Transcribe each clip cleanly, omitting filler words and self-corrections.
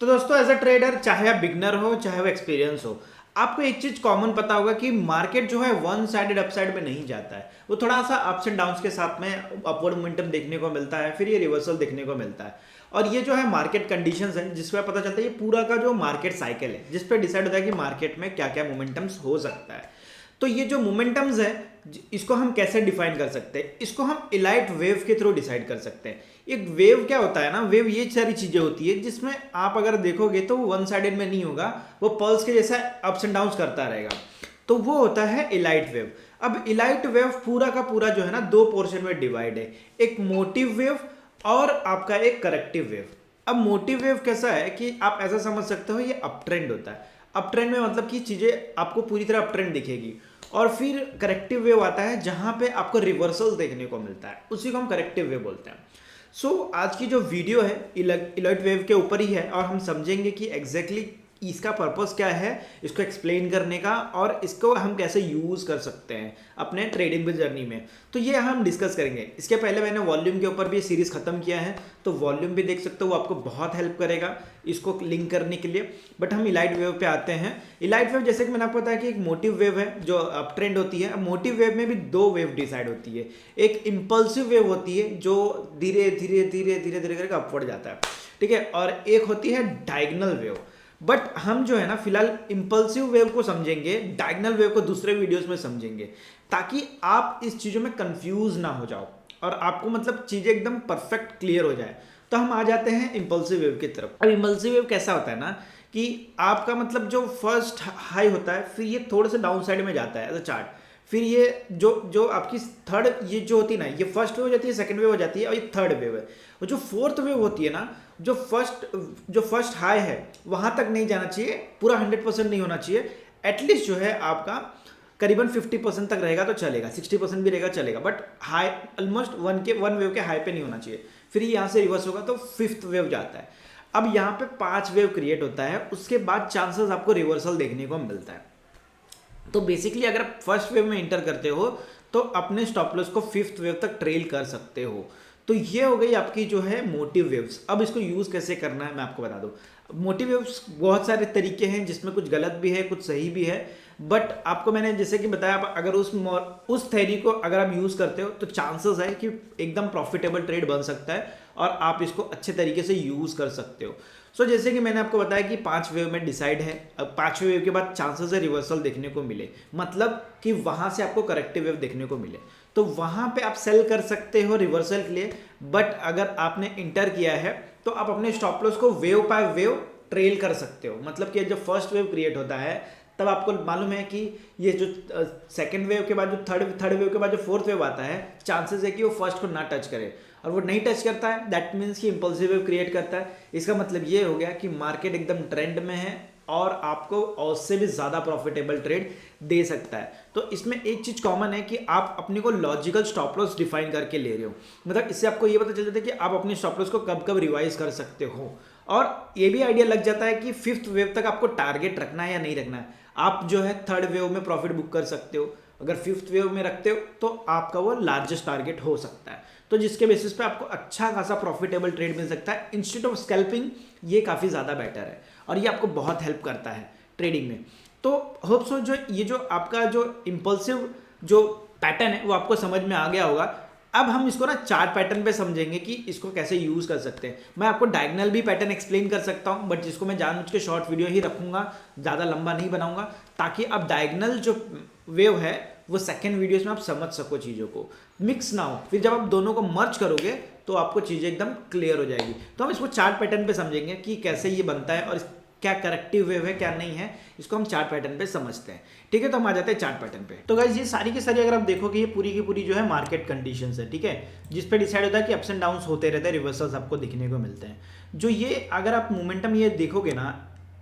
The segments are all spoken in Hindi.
तो दोस्तों एज अ ट्रेडर, चाहे आप बिगनर हो चाहे वो एक्सपीरियंस हो, आपको एक चीज कॉमन पता होगा कि मार्केट जो है वन साइडेड अपसाइड में नहीं जाता है। वो थोड़ा सा अप्स एंड डाउन्स के साथ में अपवर्ड मोमेंटम देखने को मिलता है, फिर ये रिवर्सल देखने को मिलता है। और ये जो है मार्केट कंडीशंस है जिस पर पता चलता है ये पूरा का जो मार्केट साइकिल है, जिस पे डिसाइड होता है कि मार्केट में क्या क्या मोमेंटम्स हो सकता है। तो ये जो मोमेंटम्स है इसको हम कैसे डिफाइन कर सकते हैं? इसको हम इलाइट वेव के थ्रू डिसाइड कर सकते हैं। एक वेव क्या होता है ना, वेव ये सारी चीजें होती है जिसमें आप अगर देखोगे तो वो वन साइडेड में नहीं होगा, वो पल्स के जैसा अप्स एंड डाउन्स करता रहेगा। तो वो होता है इलाइट वेव। अब इलाइट वेव पूरा का पूरा जो है ना दो पोर्शन में डिवाइड है, एक मोटिव वेव और आपका एक करेक्टिव वेव। अब मोटिव वेव कैसा है कि आप ऐसा समझ सकते हो ये अप ट्रेंड होता है। अप ट्रेंड में मतलब कि चीजें आपको पूरी तरह अप ट्रेंड दिखेगी। और फिर करेक्टिव वेव आता है जहां पे आपको रिवर्सल देखने को मिलता है, उसी को हम करेक्टिव वेव बोलते हैं। आज की जो वीडियो है इलाइट वेव के ऊपर ही है और हम समझेंगे कि एग्जैक्टली इसका पर्पस क्या है, इसको एक्सप्लेन करने का, और इसको हम कैसे यूज़ कर सकते हैं अपने ट्रेडिंग जर्नी में। तो ये हम डिस्कस करेंगे। इसके पहले मैंने वॉल्यूम के ऊपर भी सीरीज खत्म किया है, तो वॉल्यूम भी देख सकते हो, वो आपको बहुत हेल्प करेगा इसको लिंक करने के लिए। बट हम इलाइट वेव पे आते हैं। इलाइट वेव जैसे कि मैंने आपको बताया कि एक मोटिव वेव है जो अप ट्रेंड होती है। मोटिव वेव में भी दो वेव डिसाइड होती है। एक इम्पल्सिव वेव होती है जो धीरे धीरे धीरे धीरे धीरे करके अपवर्ड जाता है, ठीक है, और एक होती है डायगोनल वेव। बट हम जो है ना फिलहाल इंपल्सिव वेव को समझेंगे, डायगोनल वेव को दूसरे वीडियोस में समझेंगे, ताकि आप इस चीजों में कंफ्यूज ना हो जाओ और आपको मतलब चीजें एकदम परफेक्ट क्लियर हो जाए। तो हम आ जाते हैं इंपल्सिव वेव की तरफ। अब इंपल्सिव वेव कैसा होता है ना कि आपका मतलब जो फर्स्ट हाई होता है, फिर ये थोड़े से डाउन साइड में जाता है एज अ चार्ट। फिर ये जो जो आपकी थर्ड ये जो होती है ना, ये फर्स्ट वेव हो जाती है, सेकंड वेव हो जाती है, और ये थर्ड वेव है। और जो फोर्थ वेव होती है ना, जो फर्स्ट हाई है वहां तक नहीं जाना चाहिए, पूरा 100% नहीं होना चाहिए। एटलीस्ट जो है आपका करीबन 50% तक रहेगा तो चलेगा, 60% भी रहेगा चलेगा, but high almost one wave के हाई पे नहीं होना चाहिए। फिर यहाँ से रिवर्स होगा तो फिफ्थ वेव जाता है। अब यहाँ पे 5 वेव क्रिएट होता है, उसके बाद चांसेस आपको रिवर्सल देखने को मिलता है। तो बेसिकली अगर आप फर्स्ट वेव में इंटर करते हो तो अपने स्टॉप लॉस को फिफ्थ वेव तक ट्रेल कर सकते हो। तो ये हो गई आपकी जो है मोटिव वेव्स। अब इसको यूज कैसे करना है मैं आपको बता दूं। मोटिव वेव्स बहुत सारे तरीके हैं जिसमें कुछ गलत भी है कुछ सही भी है, बट आपको मैंने जैसे कि बताया, आप अगर उस थ्योरी को अगर आप यूज करते हो तो चांसेस है कि एकदम प्रॉफिटेबल ट्रेड बन सकता है और आप इसको अच्छे तरीके से यूज कर सकते हो। जैसे कि मैंने आपको बताया कि 5 वेव में डिसाइड है। अब 5वें वेव के बाद चांसेस है रिवर्सल देखने को मिले, मतलब कि वहां से आपको करेक्टिव वेव देखने को मिले, तो वहां पे आप सेल कर सकते हो रिवर्सल के लिए। बट अगर आपने इंटर किया है तो आप अपने स्टॉप लॉस को वेव बाय वेव ट्रेल कर सकते हो। मतलब कि जब फर्स्ट वेव क्रिएट होता है तब आपको मालूम है कि ये जो सेकेंड वेव के बाद जो थर्ड वेव के बाद जो फोर्थ वेव आता है, चांसेस है कि वो फर्स्ट को ना टच करे, और वो नहीं टच करता है, दैट मीन्स कि इंपल्सिव वेव क्रिएट करता है। इसका मतलब ये हो गया कि मार्केट एकदम ट्रेंड में है और आपको उससे भी ज़्यादा प्रॉफिटेबल ट्रेड दे सकता है। तो इसमें एक चीज़ कॉमन है कि आप अपने को लॉजिकल स्टॉप लॉस डिफाइन करके ले रहे हो। मतलब इससे आपको ये पता चल जाता है कि आप अपने स्टॉप लॉस को कब कब रिवाइज कर सकते हो, और ये भी आइडिया लग जाता है कि फिफ्थ वेव तक आपको टारगेट रखना है या नहीं रखना है। आप जो है थर्ड वेव में प्रॉफिट बुक कर सकते हो, अगर फिफ्थ वेव में रखते हो तो आपका वो लार्जेस्ट टारगेट हो सकता है। तो जिसके बेसिस पे आपको अच्छा खासा प्रॉफिटेबल ट्रेड मिल सकता है इंस्टेड ऑफ स्कैल्पिंग। ये काफ़ी ज़्यादा बेटर है और ये आपको बहुत हेल्प करता है ट्रेडिंग में। तो होप सो जो ये जो आपका जो इंपल्सिव जो पैटर्न है वो आपको समझ में आ गया होगा। अब हम इसको ना चार्ट पैटर्न पे समझेंगे कि इसको कैसे यूज कर सकते हैं। मैं आपको डायगोनल भी पैटर्न एक्सप्लेन कर सकता हूं, बट जिसको मैं जानबूझ के शॉर्ट वीडियो ही रखूंगा, ज़्यादा लंबा नहीं बनाऊंगा, ताकि अब डायगोनल जो वेव है वो सेकेंड वीडियोस में आप समझ सको, चीज़ों को मिक्स ना हो। फिर जब आप दोनों को मर्ज करोगे तो आपको चीज़ें एकदम क्लियर हो जाएगी। तो हम इसको चार्ट पैटर्न पे समझेंगे कि कैसे ये बनता है और क्या करेक्टिव वेव है क्या नहीं है, इसको हम चार्ट पैटर्न पे समझते हैं। ठीक है, तो हम आ जाते हैं चार्ट पैटर्न पे। तो गाइस ये सारी की सारी अगर आप देखोगे ये पूरी की पूरी जो है मार्केट कंडीशंस है, ठीक है, जिस पे डिसाइड होता है कि अप्स एंड डाउन्स होते रहते हैं, रिवर्सल्स आपको दिखने को मिलते हैं। जो ये अगर आप मोमेंटम ये देखोगे ना,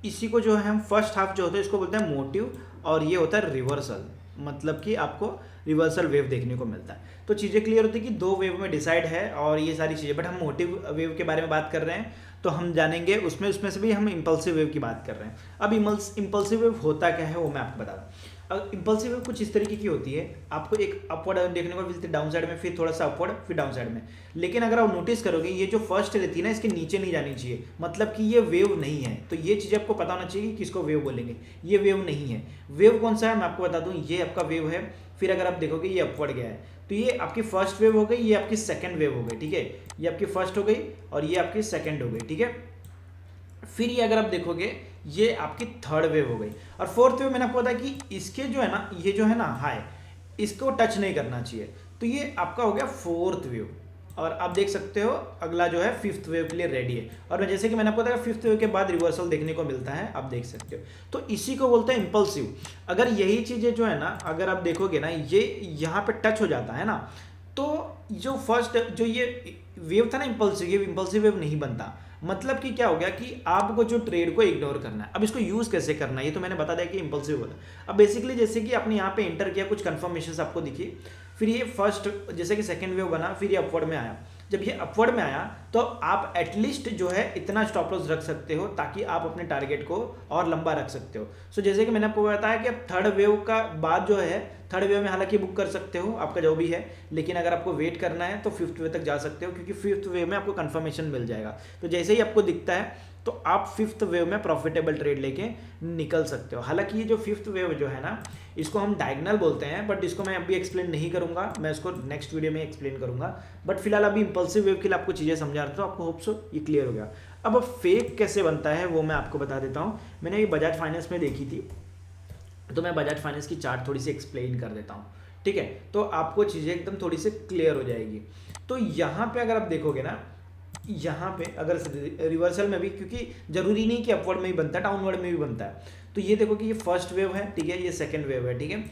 इसी को जो है हम फर्स्ट हाफ जो होता है इसको बोलते हैं मोटिव, और ये होता है रिवर्सल, मतलब कि आपको रिवर्सल वेव देखने को मिलता है। तो चीज़ें क्लियर होती है कि दो वेव में डिसाइड है और ये सारी चीज़ें, बट हम मोटिव वेव के बारे में बात कर रहे हैं। तो हम जानेंगे उसमें उसमें से भी हम इम्पल्सिव वेव की बात कर रहे हैं। अब इम्पल्सिव वेव होता क्या है वो मैं आपको बता दूँ। अब इम्पल्सिव वेव कुछ इस तरीके की होती है, आपको एक अपवर्ड देखने को मिलती है डाउन साइड में, फिर थोड़ा सा अपवर्ड, फिर डाउन साइड में। लेकिन अगर आप नोटिस करोगे ये जो फर्स्ट रहती है ना, इसके नीचे नहीं जानी चाहिए, मतलब कि ये वेव नहीं है। तो ये चीज़ आपको पता होना चाहिए कि किसको वेव बोलेंगे। ये वेव नहीं है। वेव कौन सा है मैं आपको बता दूं, ये आपका वेव है। फिर अगर आप देखोगे ये अपवर्ड गया है, तो ये आपकी फर्स्ट वेव हो गई, ये आपकी सेकंड वेव हो गई, ठीक है। ये आपकी फर्स्ट हो गई और ये आपकी सेकंड हो गई, ठीक है। फिर ये अगर आप देखोगे ये आपकी थर्ड वेव हो गई। और फोर्थ वेव मैंने आपको बताया कि इसके जो है ना, ये जो है ना हाई, इसको टच नहीं करना चाहिए। तो ये आपका हो गया फोर्थ वेव। और आप देख सकते हो अगला जो है फिफ्थ वेव के लिए रेडी है। और जैसे कि मैंने आपको बताया फिफ्थ वेव के बाद रिवर्सल देखने को मिलता है, आप देख सकते हो। तो इसी को बोलते हैं इम्पल्सिव। अगर यही चीज़ें जो है ना, अगर आप देखोगे ना, ये यहाँ पे टच हो जाता है ना, तो जो फर्स्ट जो ये वेव था ना इम्पल्सिव, ये इम्पल्सिव वेव नहीं बनता। मतलब कि क्या हो गया कि आपको जो ट्रेड को इग्नोर करना है। अब इसको यूज़ कैसे करना है ये तो मैंने बता दिया कि इम्पल्सिव होता है। अब बेसिकली जैसे कि आपने यहाँ पे एंटर किया, कुछ कंफर्मेशन आपको दिखी, फिर ये फर्स्ट जैसे कि सेकंड वेव बना, फिर ये अपवर्ड में आया। जब ये अपवर्ड में आया तो आप एटलीस्ट जो है इतना स्टॉप लॉस रख सकते हो ताकि आप अपने टारगेट को और लंबा रख सकते हो। सो जैसे कि मैंने आपको बताया कि आप थर्ड वेव का बाद जो है, थर्ड वेव में हालांकि बुक कर सकते हो आपका जो भी है, लेकिन अगर आपको वेट करना है तो फिफ्थ वेव तक जा सकते हो, क्योंकि फिफ्थ वेव में आपको कंफर्मेशन मिल जाएगा। तो जैसे ही आपको दिखता है तो आप फिफ्थ वेव में प्रॉफिटेबल ट्रेड लेके निकल सकते हो। हालांकि ये जो फिफ्थ वेव जो है ना, इसको हम डायगोनल बोलते हैं, बट इसको मैं अभी एक्सप्लेन नहीं करूंगा, मैं इसको नेक्स्ट वीडियो में एक्सप्लेन करूंगा। बट फिलहाल अभी इंपल्सिव वेव के लिए आपको चीज़ें समझा रहा था, तो आपको होप सो ये क्लियर हो गया। अब फेक कैसे बनता है वो मैं आपको बता देता हूँ। मैंने ये बजाज फाइनेंस में देखी थी, तो मैं बजाज फाइनेंस की चार्ट थोड़ी सी एक्सप्लेन कर देता हूँ, ठीक है। तो आपको चीज़ें एकदम थोड़ी सी क्लियर हो जाएगी। तो यहाँ पे अगर आप देखोगे ना, यहाँ पे अगर रिवर्सल में भी, क्योंकि जरूरी नहीं कि अपवर्ड में ही बनता है, डाउनवर्ड में भी बनता है। तो ये देखो कि ये फर्स्ट वेव है, ठीक है, ये सेकंड वेव है, ठीक है।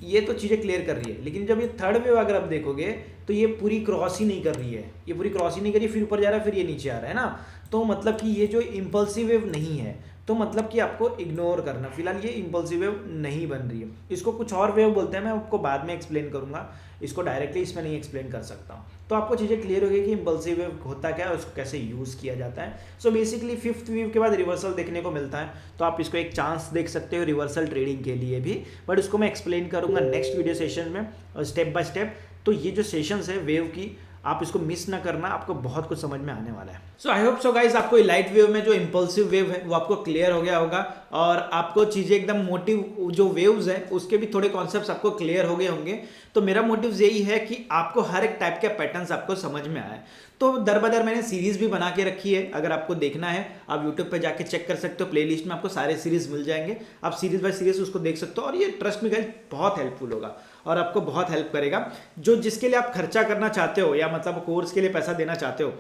ये तो चीज़ें क्लियर कर रही है। लेकिन जब ये थर्ड वेव अगर आप देखोगे तो ये पूरी क्रॉस ही नहीं कर रही है, ये पूरी क्रॉस ही नहीं कर रही है, फिर ऊपर जा रहा है, फिर ये नीचे आ रहा है ना। तो मतलब कि ये जो इम्पल्सिव वेव नहीं है, तो मतलब कि आपको इग्नोर करना। फिलहाल ये इम्पल्सिव वेव नहीं बन रही है। इसको कुछ और वेव बोलते हैं, मैं आपको बाद में एक्सप्लेन करूंगा, इसको डायरेक्टली इसमें नहीं एक्सप्लेन कर सकता हूँ। तो आपको चीज़ें क्लियर हो गई कि इम्पल्सिव वेव होता क्या है, उसको कैसे यूज़ किया जाता है। सो बेसिकली फिफ्थ वेव के बाद रिवर्सल देखने को मिलता है, तो आप इसको एक चांस देख सकते हो रिवर्सल ट्रेडिंग के लिए भी। बट इसको मैं एक्सप्लेन करूंगा नेक्स्ट वीडियो सेशन में स्टेप बाय स्टेप। तो ये जो सेशंस है वेव की, आप इसको मिस ना करना, आपको बहुत कुछ समझ में आने वाला है। सो आई होप सो गाइस, आपको लाइट वेव में जो इम्पल्सिव वेव है वो आपको क्लियर हो गया होगा, और आपको चीज़ें एकदम मोटिव जो वेव्स हैं उसके भी थोड़े कॉन्सेप्ट्स आपको क्लियर हो गए होंगे। तो मेरा मोटिव यही है कि आपको हर एक टाइप के पैटर्न्स आपको समझ में आए। तो दर बदर मैंने सीरीज भी बना के रखी है, अगर आपको देखना है आप यूट्यूब पे जाके चेक कर सकते हो, प्लेलिस्ट में आपको सारे सीरीज मिल जाएंगे, आप सीरीज बाय सीरीज उसको देख सकते हो। और ये ट्रस्ट में गाइस बहुत हेल्पफुल होगा और आपको बहुत हेल्प करेगा। जो जिसके लिए आप खर्चा करना चाहते हो या मतलब कोर्स के लिए पैसा देना चाहते हो,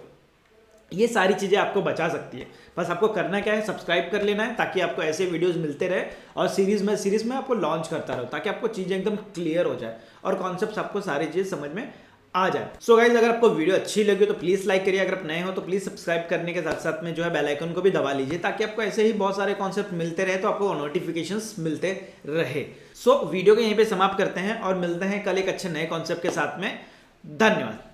ये सारी चीज़ें आपको बचा सकती है। बस आपको करना क्या है, सब्सक्राइब कर लेना है ताकि आपको ऐसे वीडियोस मिलते रहे, और सीरीज में आपको लॉन्च करता रहो ताकि आपको चीज़ें एकदम क्लियर हो जाए और कॉन्सेप्ट्स आपको सारी चीज़ समझ में आ जाए। सो गाइज, अगर आपको वीडियो अच्छी लगी तो प्लीज़ लाइक करिए, अगर आप नए हो तो प्लीज़ सब्सक्राइब करने के साथ साथ में जो है बेल आइकन को भी दबा लीजिए ताकि आपको ऐसे ही बहुत सारे कॉन्सेप्ट मिलते रहे, तो आपको नोटिफिकेशंस मिलते रहे। सो वीडियो को यहीं पे समाप्त करते हैं और मिलते हैं कल एक अच्छे नए कॉन्सेप्ट के साथ में। धन्यवाद।